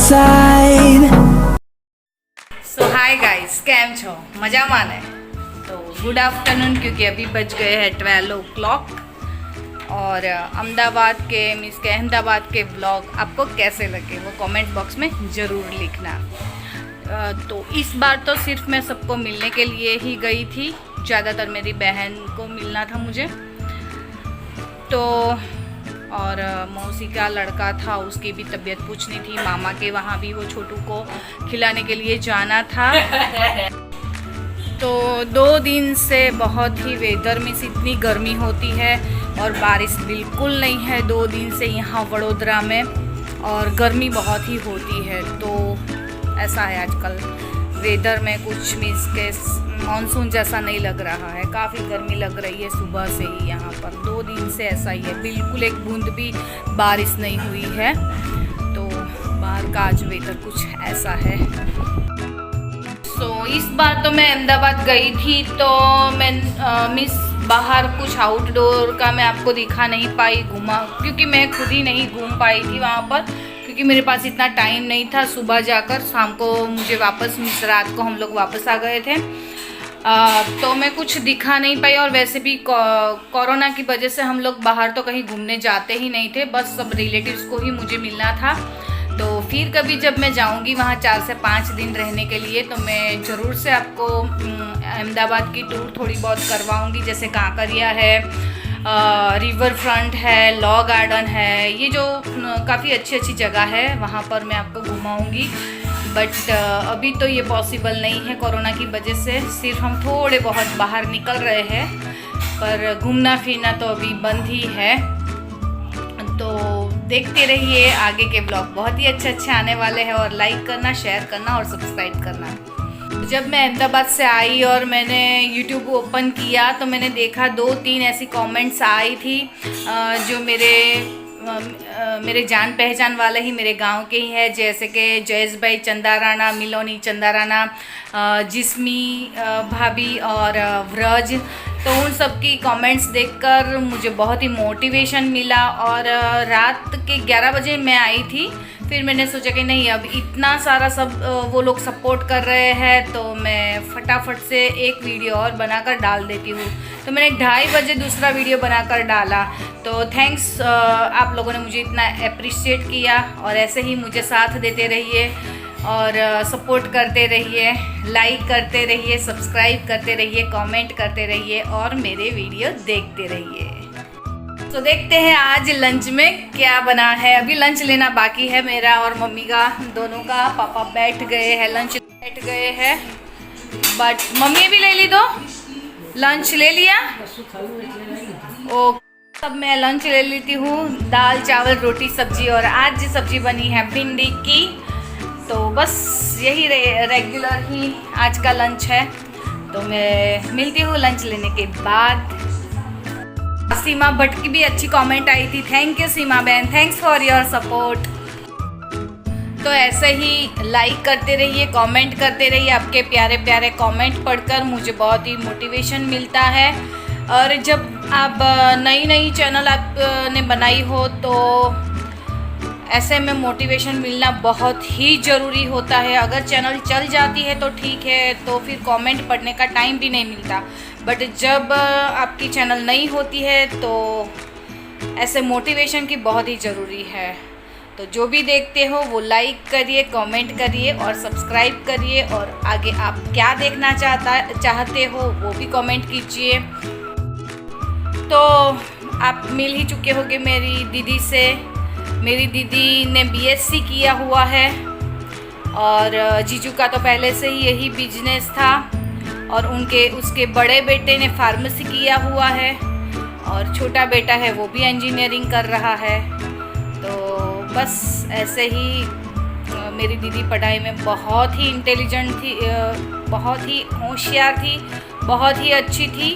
side. सो hi guys, કેમ છો? મજામાં ને? तो गुड आफ्टरनून, क्योंकि अभी बज गए हैं 12 o'clock। और अहमदाबाद के अहमदाबाद के व्लॉग आपको कैसे लगे वो कमेंट बॉक्स में ज़रूर लिखना। तो इस बार तो सिर्फ मैं सबको मिलने के लिए ही गई थी, ज़्यादातर मेरी बहन को मिलना था मुझे। तो और मौसी का लड़का था, उसकी भी तबीयत पूछनी थी, मामा के वहाँ भी वो छोटू को खिलाने के लिए जाना था। तो 2 दिन से बहुत ही वेदर में इतनी गर्मी होती है और बारिश बिल्कुल नहीं है 2 दिन से यहाँ वडोदरा में, और गर्मी बहुत ही होती है। तो ऐसा है आजकल वेदर में, कुछ मीन्स के मानसून जैसा नहीं लग रहा है, काफ़ी गर्मी लग रही है सुबह से ही। यहाँ पर 2 दिन से ऐसा ही है, बिल्कुल एक बूंद भी बारिश नहीं हुई है। तो बाहर का आज वेदर कुछ ऐसा है। इस बार तो मैं अहमदाबाद गई थी, तो मैं मिस बाहर कुछ आउटडोर का मैं आपको दिखा नहीं पाई, घूमा, क्योंकि मैं खुद ही नहीं घूम पाई थी वहाँ पर, क्योंकि मेरे पास इतना टाइम नहीं था। सुबह जाकर शाम को मुझे वापस, मिस रात को हम लोग वापस आ गए थे। तो मैं कुछ दिखा नहीं पाई, और वैसे भी कोरोना की वजह से हम लोग बाहर तो कहीं घूमने जाते ही नहीं थे, बस सब रिलेटिव्स को ही मुझे मिलना था। तो फिर कभी जब मैं जाऊंगी वहाँ 4 से 5 दिन रहने के लिए, तो मैं ज़रूर से आपको अहमदाबाद की टूर थोड़ी बहुत करवाऊंगी, जैसे कांकरिया है, रिवर फ्रंट है, लॉ गार्डन है, ये जो काफ़ी अच्छी जगह है वहाँ पर मैं आपको घुमाऊंगी। बट अभी तो ये पॉसिबल नहीं है कोरोना की वजह से, सिर्फ हम थोड़े बहुत बाहर निकल रहे हैं, पर घूमना फिरना तो अभी बंद ही है। तो देखते रहिए, आगे के ब्लॉग बहुत ही अच्छे आने वाले हैं, और लाइक करना, शेयर करना और सब्सक्राइब करना। जब मैं अहमदाबाद से आई और मैंने YouTube ओपन किया, तो मैंने देखा 2-3 ऐसी कमेंट्स आई थी जो मेरे जान पहचान वाले ही, मेरे गांव के ही है, जैसे कि जयेश भाई चंदा राणा, मिलोनी चंदा राणा, जिस्मी भाभी और व्रज। तो उन सब की कमेंट्स देखकर मुझे बहुत ही मोटिवेशन मिला, और रात के 11 बजे मैं आई थी। फिर मैंने सोचा कि नहीं, अब इतना सारा सब वो लोग सपोर्ट कर रहे हैं, तो मैं फटाफट से एक वीडियो और बनाकर डाल देती हूँ। तो मैंने 2:30 बजे दूसरा वीडियो बनाकर डाला। तो थैंक्स, आप लोगों ने मुझे इतना अप्रिशिएट किया, और ऐसे ही मुझे साथ देते रहिए और सपोर्ट करते रहिए, लाइक करते रहिए, सब्सक्राइब करते रहिए, कमेंट करते रहिए और मेरे वीडियो देखते रहिए। तो देखते हैं आज लंच में क्या बना है। अभी लंच लेना बाकी है मेरा और मम्मी का, दोनों का। पापा बैठ गए हैं, लंच बैठ गए हैं, बट मम्मी भी ले ली, दो लंच ले लिया। ओ, तब मैं लंच ले लेती हूँ, दाल चावल रोटी सब्जी, और आज सब्जी बनी है भिंडी की। तो बस यही रेगुलर ही आज का लंच है। तो मैं मिलती हूँ लंच लेने के बाद। सीमा भट्ट की भी अच्छी कमेंट आई थी, थैंक यू सीमा बहन, थैंक्स फॉर योर सपोर्ट। तो ऐसे ही लाइक करते रहिए, कमेंट करते रहिए, आपके प्यारे प्यारे कमेंट पढ़कर मुझे बहुत ही मोटिवेशन मिलता है। और जब आप नई चैनल आपने बनाई हो, तो ऐसे में मोटिवेशन मिलना बहुत ही ज़रूरी होता है। अगर चैनल चल जाती है तो ठीक है, तो फिर कमेंट पढ़ने का टाइम भी नहीं मिलता, बट जब आपकी चैनल नहीं होती है तो ऐसे मोटिवेशन की बहुत ही ज़रूरी है। तो जो भी देखते हो वो लाइक करिए, कमेंट करिए और सब्सक्राइब करिए, और आगे आप क्या देखना चाहते हो वो भी कमेंट कीजिए। तो आप मिल ही चुके होंगे मेरी दीदी से। मेरी दीदी ने BSc किया हुआ है, और जीजू का तो पहले से ही यही बिजनेस था, और उसके बड़े बेटे ने फार्मेसी किया हुआ है, और छोटा बेटा है वो भी इंजीनियरिंग कर रहा है। तो बस ऐसे ही मेरी दीदी पढ़ाई में बहुत ही इंटेलिजेंट थी, बहुत ही होशियार थी, बहुत ही अच्छी थी।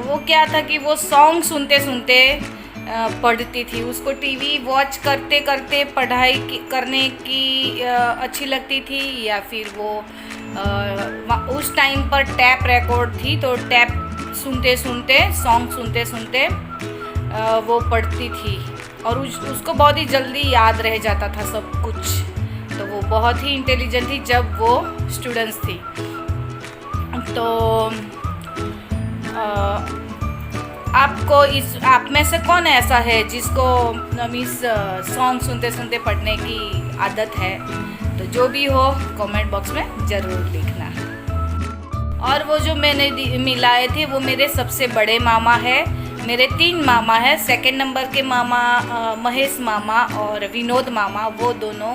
वो क्या था कि वो सॉन्ग सुनते सुनते पढ़ती थी, उसको टीवी वॉच करते करते पढ़ाई करने की अच्छी लगती थी, या फिर वो उस टाइम पर टैप रिकॉर्ड थी, तो टैप सुनते सुनते, सॉन्ग सुनते सुनते वो पढ़ती थी। और उसको बहुत ही जल्दी याद रह जाता था सब कुछ। तो वो बहुत ही इंटेलिजेंट थी जब वो स्टूडेंट्स थी। तो आपको आप में से कौन ऐसा है जिसको मीन्स सॉन्ग सुनते सुनते पढ़ने की आदत है? तो जो भी हो कमेंट बॉक्स में ज़रूर लिखना। और वो जो मैंने मिलाए थे वो मेरे सबसे बड़े मामा है। मेरे 3 मामा है। सेकंड नंबर के मामा महेश मामा और विनोद मामा, वो दोनों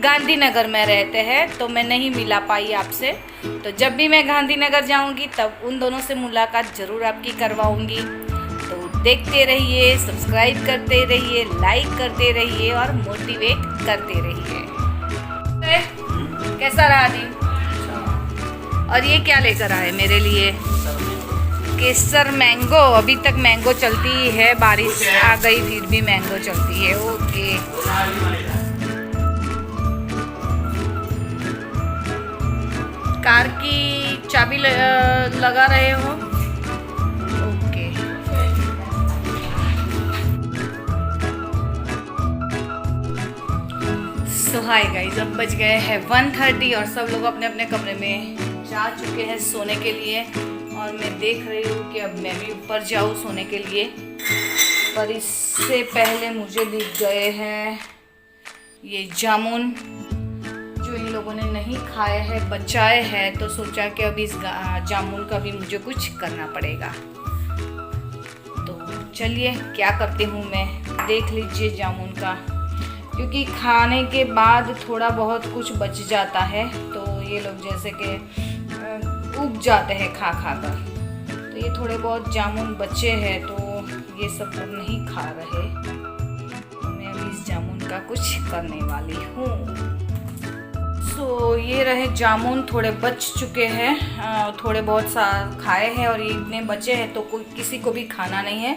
गांधीनगर में रहते हैं, तो मैं नहीं मिला पाई आपसे। तो जब भी मैं गांधीनगर जाऊंगी तब उन दोनों से मुलाकात ज़रूर आपकी करवाऊंगी। तो देखते रहिए, सब्सक्राइब करते रहिए, लाइक करते रहिए और मोटिवेट करते रहिए। कैसा रहा दिन? और ये क्या लेकर आए मेरे लिए? केसर मैंगो। अभी तक मैंगो चलती ही है, बारिश आ गई फिर भी मैंगो चलती है। ओके, कार की चाबी लगा रहे हो? ओके। सो हाय गाइस, अब बज गए हैं 1:30 और सब लोग अपने अपने कमरे में जा चुके हैं सोने के लिए। और मैं देख रही हूँ कि अब मैं भी ऊपर जाऊँ सोने के लिए, पर इससे पहले मुझे दिख गए हैं ये जामुन जो इन लोगों ने नहीं खाए हैं, बचाए हैं। तो सोचा कि अब इस जामुन का भी मुझे कुछ करना पड़ेगा। तो चलिए क्या करती हूँ मैं, देख लीजिए जामुन का, क्योंकि खाने के बाद थोड़ा बहुत कुछ बच जाता है। तो ये लोग जैसे कि उब जाते हैं खा खा कर, तो ये थोड़े बहुत जामुन बचे हैं तो ये सब लोग नहीं खा रहे। तो मैं अभी इस जामुन का कुछ करने वाली हूँ। सो ये रहे जामुन, थोड़े बच चुके हैं, थोड़े बहुत खाए हैं और ये इतने बचे हैं तो कोई किसी को भी खाना नहीं है।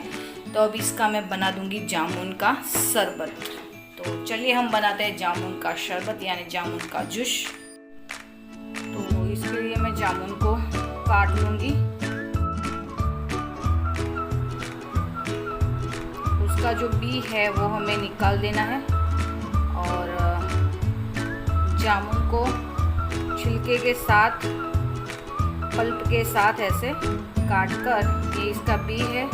तो अब इसका मैं बना दूंगी जामुन का शरबत। तो चलिए हम बनाते हैं जामुन का शरबत यानी जामुन का जूस। तो इसके लिए मैं जामुन को काट लूँगी। उसका जो बी है वो हमें निकाल देना है और जामुन को छिलके के साथ, पल्प के साथ ऐसे काट कर, ये इसका बी है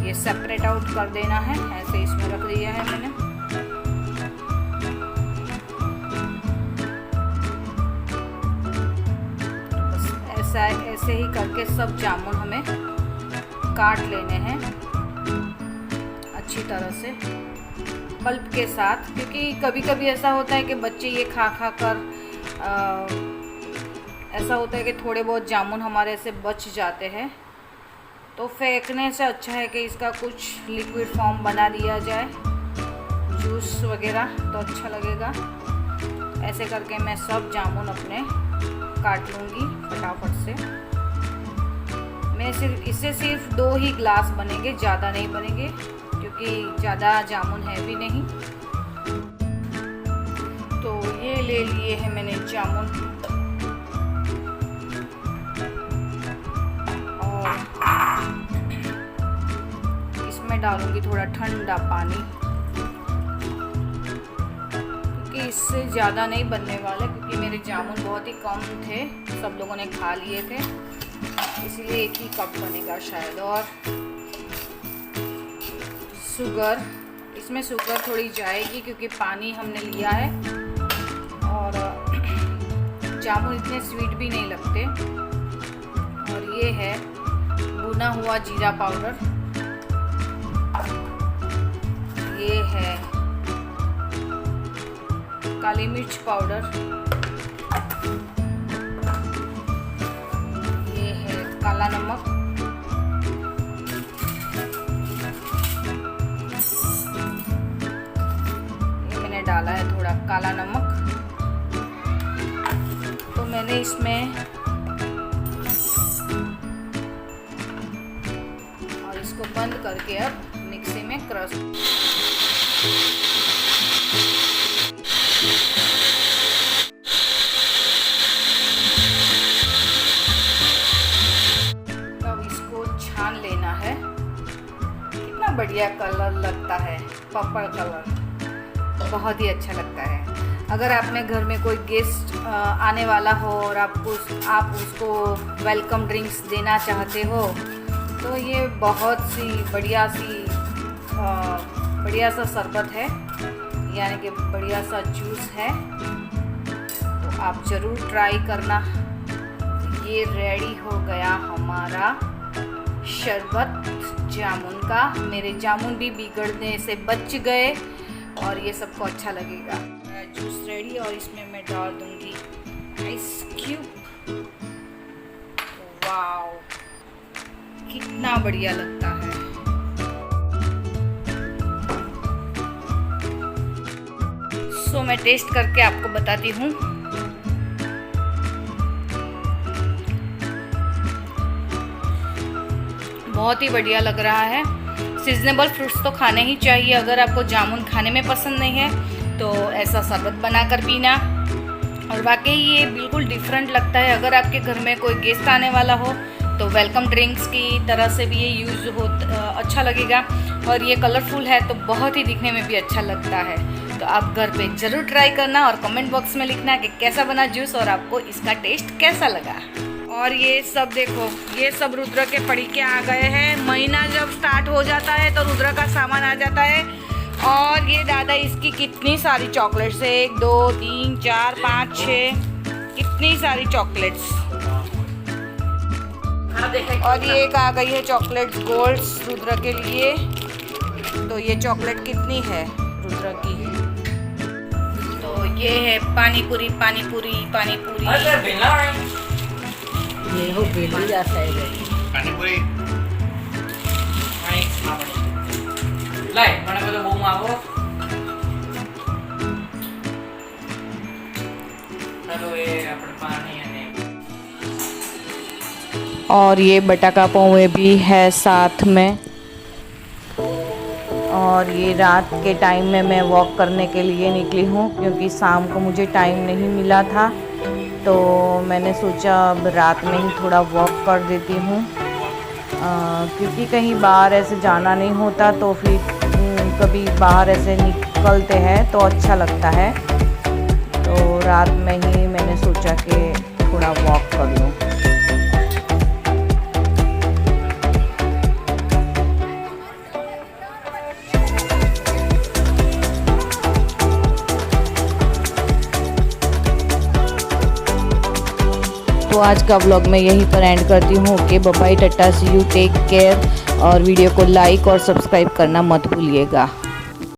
ये सेपरेट आउट कर देना है। ऐसे इसमें रख दिया है मैंने। ऐसे ही करके सब जामुन हमें काट लेने हैं अच्छी तरह से पल्प के साथ, क्योंकि कभी कभी ऐसा होता है कि बच्चे ये खा खा कर ऐसा होता है कि थोड़े बहुत जामुन हमारे से बच जाते हैं। तो फेंकने से अच्छा है कि इसका कुछ लिक्विड फॉर्म बना दिया जाए, जूस वगैरह, तो अच्छा लगेगा। ऐसे करके मैं सब जामुन अपने काट लूँगी फटाफट से। मैं सिर्फ 2 ही ग्लास बनेंगे, ज़्यादा नहीं बनेंगे क्योंकि ज़्यादा जामुन है भी नहीं। तो ये ले लिए हैं मैंने जामुन और इसमें डालूँगी थोड़ा ठंडा पानी, कि इससे ज़्यादा नहीं बनने वाला, क्योंकि मेरे जामुन बहुत ही कम थे, सब लोगों ने खा लिए थे, इसलिए 1 ही कप बनेगा शायद। और शुगर, इसमें शुगर थोड़ी जाएगी क्योंकि पानी हमने लिया है और जामुन इतने स्वीट भी नहीं लगते। और ये है भुना हुआ जीरा पाउडर, ये है काली मिर्च पाउडर, ये है काला नमक, ये मैंने डाला है थोड़ा काला नमक। तो मैंने इसमें और इसको बंद करके अब मिक्सी में क्रश बढ़िया कलर लगता है, पर्पल कलर बहुत ही अच्छा लगता है। अगर आपने घर में कोई गेस्ट आने वाला हो और आप उसको वेलकम ड्रिंक्स देना चाहते हो तो ये बहुत सी बढ़िया सा शरबत है, यानी कि बढ़िया सा जूस है, तो आप ज़रूर ट्राई करना। ये रेडी हो गया हमारा शरबत जामुन का। मेरे जामुन भी बिगड़ने से बच गए और ये सबको अच्छा लगेगा। जूस रेडी और इसमें मैं डाल दूंगी आइस क्यूब। वाओ, कितना बढ़िया लगता है। सो मैं टेस्ट करके आपको बताती हूँ। बहुत ही बढ़िया लग रहा है। सीजनेबल फ्रूट्स तो खाने ही चाहिए। अगर आपको जामुन खाने में पसंद नहीं है तो ऐसा शरबत बनाकर पीना। और वाकई ये बिल्कुल डिफरेंट लगता है। अगर आपके घर में कोई गेस्ट आने वाला हो तो वेलकम ड्रिंक्स की तरह से भी ये यूज़ हो अच्छा लगेगा। और ये कलरफुल है तो बहुत ही दिखने में भी अच्छा लगता है। तो आप घर पे ज़रूर ट्राई करना और कमेंट बॉक्स में लिखना कि कैसा बना जूस और आपको इसका टेस्ट कैसा लगा। और ये सब देखो, ये सब रुद्र के पड़ीके आ गए हैं। महीना जब स्टार्ट हो जाता है तो रुद्र का सामान आ जाता है। और ये दादा इसकी कितनी सारी चॉकलेट्स है, 1 2 3 4 5 6 कितनी सारी चॉकलेट्स। और ये एक आ गई है चॉकलेट्स गोल्ड्स रुद्र के लिए। तो ये चॉकलेट कितनी है रुद्र की। तो ये है पानीपुरी पानीपुरी पानीपुरी। ये हो बेली जैसा है पानीपुरी लाए મને બધું બહુ માગો ચલો એ આપણે પાણી અને और ये बटाका पोहे भी है साथ में। और ये रात के टाइम में मैं वॉक करने के लिए निकली हूँ क्योंकि शाम को मुझे टाइम नहीं मिला था। तो मैंने सोचा अब रात में ही थोड़ा वॉक कर देती हूँ क्योंकि कहीं बाहर ऐसे जाना नहीं होता। तो फिर कभी बाहर ऐसे निकलते हैं तो अच्छा लगता है। तो रात में ही मैंने सोचा कि थोड़ा वॉक कर लूँ। तो आज का व्लॉग मैं यहीं पर एंड करती हूँ। Okay bye bye, tata see you, take care. और वीडियो को लाइक और सब्सक्राइब करना मत भूलिएगा।